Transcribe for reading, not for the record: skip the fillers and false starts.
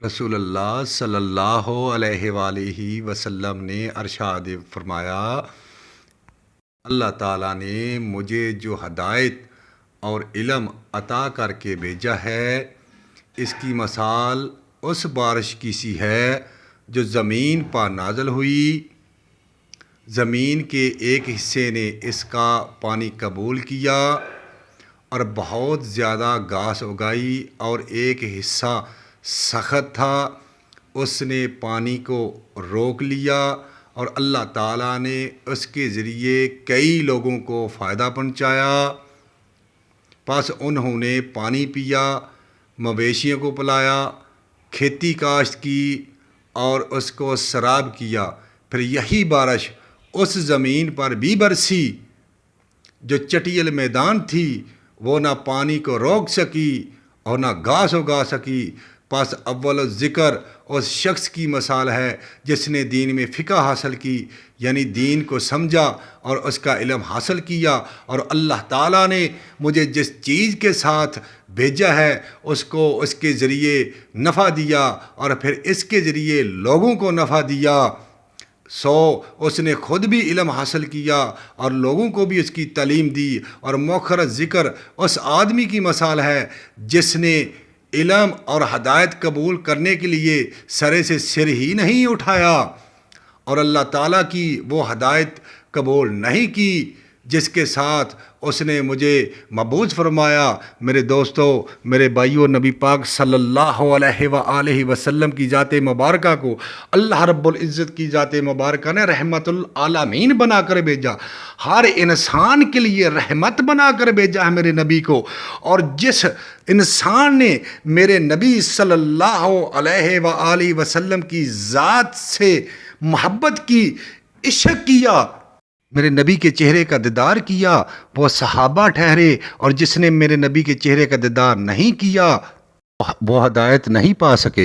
رسول اللہ صلی اللہ علیہ وآلہ وسلم نے ارشاد فرمایا، اللہ تعالیٰ نے مجھے جو ہدایت اور علم عطا کر کے بھیجا ہے، اس کی مثال اس بارش کی سی ہے جو زمین پر نازل ہوئی۔ زمین کے ایک حصے نے اس کا پانی قبول کیا اور بہت زیادہ گھاس اگائی، اور ایک حصہ سخت تھا، اس نے پانی کو روک لیا، اور اللہ تعالیٰ نے اس کے ذریعے کئی لوگوں کو فائدہ پہنچایا۔ پس انہوں نے پانی پیا، مویشیوں کو پلایا، کھیتی کاشت کی اور اس کو سراب کیا۔ پھر یہی بارش اس زمین پر بھی برسی جو چٹیل میدان تھی، وہ نہ پانی کو روک سکی اور نہ گھاس اگا سکی۔ پس اول ذکر اس شخص کی مثال ہے جس نے دین میں فقہ حاصل کی، یعنی دین کو سمجھا اور اس کا علم حاصل کیا، اور اللہ تعالیٰ نے مجھے جس چیز کے ساتھ بھیجا ہے اس کو اس کے ذریعے نفع دیا، اور پھر اس کے ذریعے لوگوں کو نفع دیا۔ اس نے خود بھی علم حاصل کیا اور لوگوں کو بھی اس کی تعلیم دی۔ اور مؤخر ذکر اس آدمی کی مثال ہے جس نے علم اور ہدایت قبول کرنے کے لیے سرے سے سر ہی نہیں اٹھایا، اور اللہ تعالیٰ کی وہ ہدایت قبول نہیں کی جس کے ساتھ اس نے مجھے مبعوث فرمایا۔ میرے دوستو، میرے بھائیو، نبی پاک صلی اللہ علیہ وآلہ وسلم کی ذات مبارکہ کو اللہ رب العزت کی ذات مبارکہ نے رحمت العالمین بنا کر بھیجا، ہر انسان کے لیے رحمت بنا کر بھیجا ہے میرے نبی کو۔ اور جس انسان نے میرے نبی صلی اللہ علیہ وآلہ وسلم کی ذات سے محبت کی، عشق کیا، میرے نبی کے چہرے کا دیدار کیا، وہ صحابہ ٹھہرے، اور جس نے میرے نبی کے چہرے کا دیدار نہیں کیا وہ ہدایت نہیں پا سکے۔